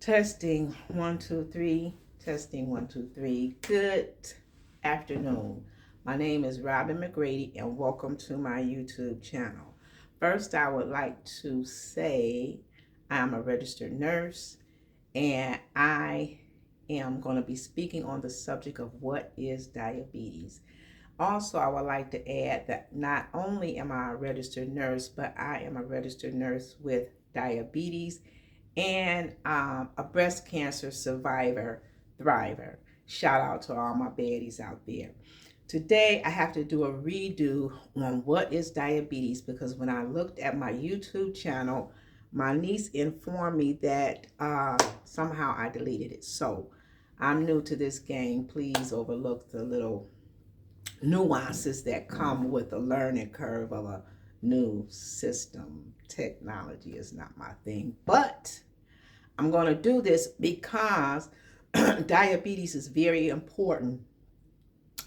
Testing 1 2 3. Testing 1 2 3. Good afternoon. My name is Robin McGrady, and welcome to my YouTube channel. First, I would like to say I'm a registered nurse, and I am going to be speaking on the subject of what is diabetes. Also, I would like to add that not only am I a registered nurse, but I am a registered nurse with diabetes and a breast cancer survivor, thriver. Shout out to all my baddies out there. Today, I have to do a redo on what is diabetes because when I looked at my YouTube channel, my niece informed me that somehow I deleted it. So I'm new to this game. Please overlook the little nuances that come with the learning curve of a new system. Technology is not my thing, but I'm going to do this because diabetes is very important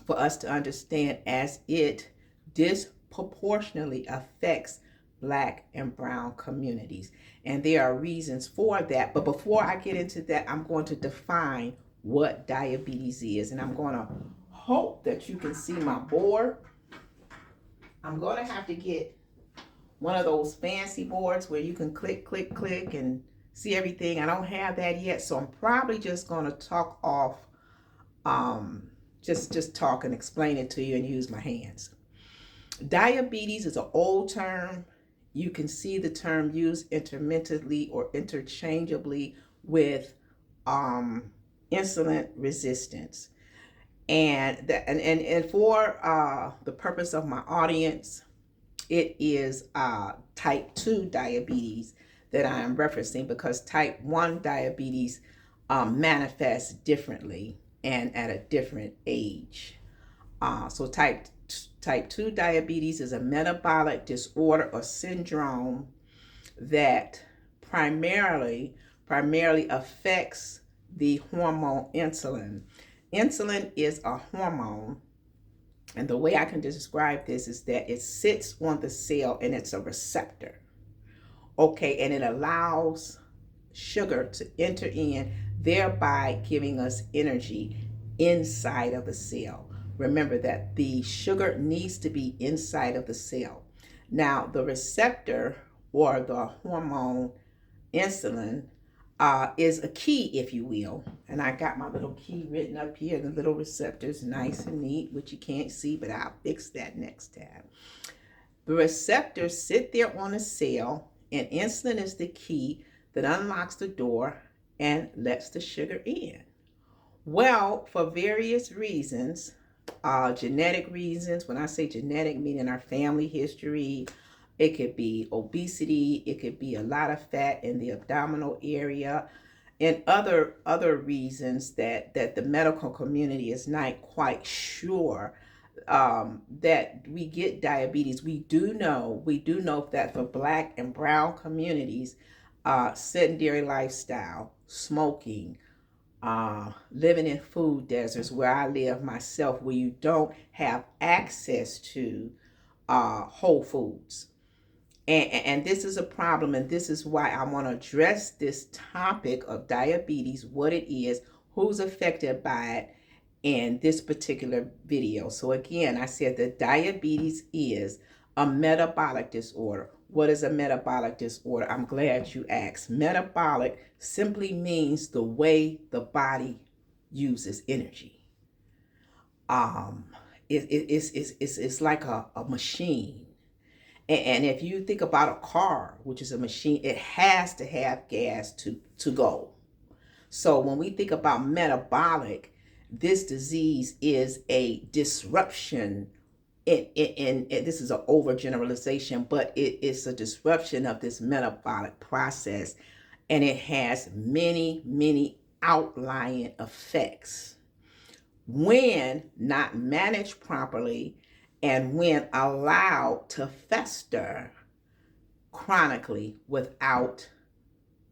for us to understand, as it disproportionately affects Black and brown communities. And there are reasons for that. But before I get into that, I'm going to define what diabetes is. And I'm going to hope that you can see my board. I'm going to have to get one of those fancy boards where you can click, click, click and see everything. I don't have that yet, so I'm probably just going to talk off, just talk and explain it to you and use my hands. Diabetes is an old term. You can see the term used intermittently or interchangeably with insulin resistance. And for the purpose of my audience, it is type 2 diabetes that I am referencing, because type 1 diabetes manifests differently and at a different age. So type 2 diabetes is a metabolic disorder or syndrome that primarily affects the hormone insulin. Insulin is a hormone, and the way I can describe this is that it sits on the cell and it's a receptor. Okay, and it allows sugar to enter in, thereby giving us energy inside of the cell. Remember that the sugar needs to be inside of the cell. Now, the receptor, or the hormone insulin, is a key, if you will. And I got my little key written up here. The little receptors, nice and neat, which you can't see, but I'll fix that next time. The receptors sit there on a cell, and insulin is the key that unlocks the door and lets the sugar in. Well, for various reasons, genetic reasons. When I say genetic, meaning our family history, it could be obesity, it could be a lot of fat in the abdominal area, and other reasons that the medical community is not quite sure that we get diabetes. We do know that for Black and brown communities, sedentary lifestyle, smoking, living in food deserts, where I live myself, where you don't have access to whole foods. And this is a problem, and this is why I want to address this topic of diabetes, what it is, who's affected by it, in this particular video. So again, I said that diabetes is a metabolic disorder. What is a metabolic disorder? I'm glad you asked. Metabolic simply means the way the body uses energy. It's like a machine. And if you think about a car, which is a machine, it has to have gas to go. So when we think about metabolic, this disease is a disruption in this is an overgeneralization, but it is a disruption of this metabolic process, and it has many outlying effects when not managed properly and when allowed to fester chronically without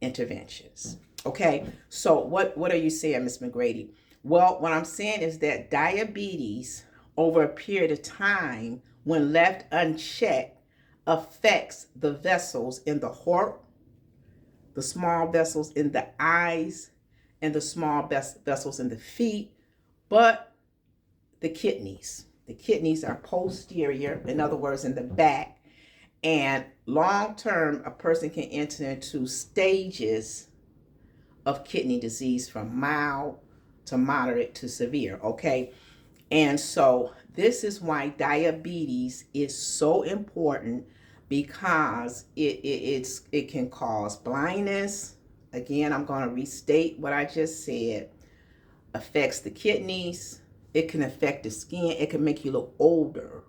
interventions. Okay, so what are you saying, Ms. McGrady? Well, what I'm saying is that diabetes, over a period of time, when left unchecked, affects the vessels in the heart, the small vessels in the eyes, and the small vessels in the feet, but the kidneys. The kidneys are posterior, in other words, in the back. And long term, a person can enter into stages of kidney disease from mild to moderate to severe. Okay. And so this is why diabetes is so important, because it can cause blindness. Again, I'm going to restate what I just said. Affects the kidneys. It can affect the skin. It can make you look older.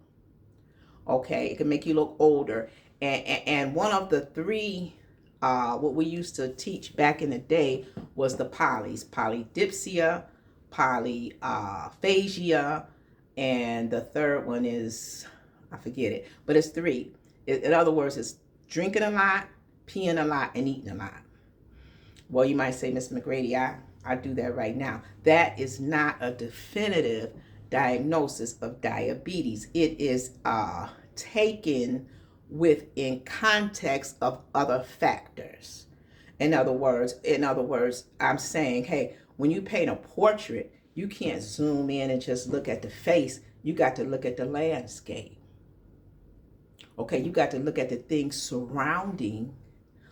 Okay, it can make you look older. And one of the three, what we used to teach back in the day was the polys: polydipsia, polyphagia, and the third one is, I forget it, but it's three. In other words, it's drinking a lot, peeing a lot, and eating a lot. Well, you might say, Miss McGrady, I do that right now. That is not a definitive diagnosis of diabetes. It is taken within context of other factors. In other words, I'm saying, hey, when you paint a portrait, you can't zoom in and just look at the face. You got to look at the landscape. Okay, you got to look at the things surrounding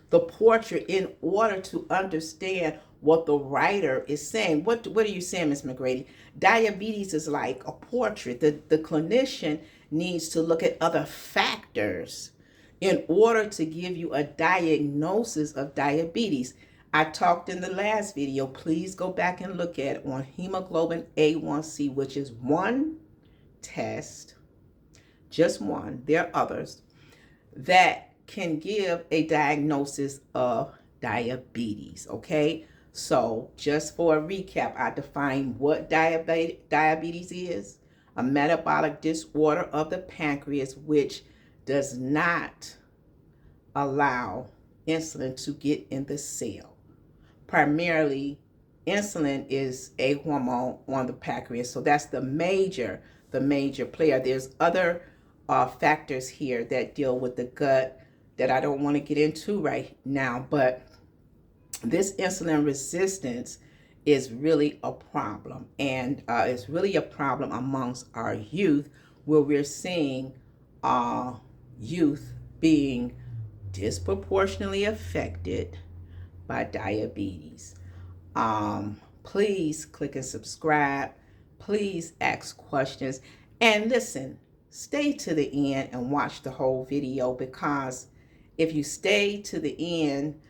the portrait in order to understand what the writer is saying. What are you saying, Miss McGrady? Diabetes is like a portrait. The clinician needs to look at other factors in order to give you a diagnosis of diabetes. I talked in the last video. Please go back and look at it on hemoglobin A1C, which is one test, just one. There are others that can give a diagnosis of diabetes. Okay, so just for a recap, I define what diabetes is: a metabolic disorder of the pancreas which does not allow insulin to get in the cell. Primarily, insulin is a hormone on the pancreas, so that's the major player. There's other factors here that deal with the gut that I don't want to get into right now, but this insulin resistance is really a problem, and it's really a problem amongst our youth, where we're seeing youth being disproportionately affected by diabetes. Please click and subscribe. Please ask questions, and listen, stay to the end and watch the whole video, because if you stay to the end,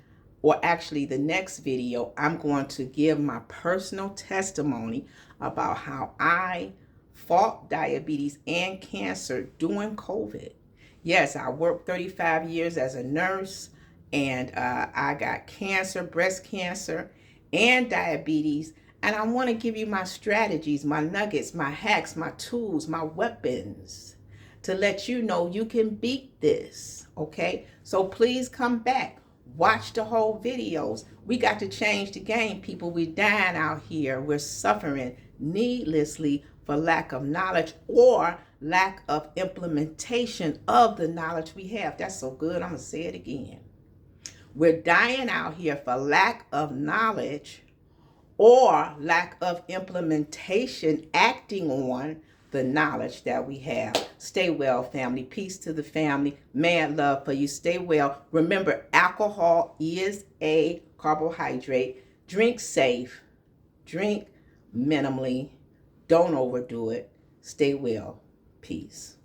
or actually the next video, I'm going to give my personal testimony about how I fought diabetes and cancer during COVID. Yes, I worked 35 years as a nurse, and I got cancer, breast cancer, and diabetes. And I want to give you my strategies, my nuggets, my hacks, my tools, my weapons to let you know you can beat this. Okay, so please come back. Watch the whole videos. We got to change the game, people. We're dying out here. We're suffering needlessly for lack of knowledge or lack of implementation of the knowledge we have. That's so good. I'm going to say it again. We're dying out here for lack of knowledge or lack of implementation, acting on the knowledge that we have. Stay well, family. Peace to the family. Mad love for you. Stay well. Remember, alcohol is a carbohydrate. Drink safe. Drink minimally. Don't overdo it. Stay well. Peace.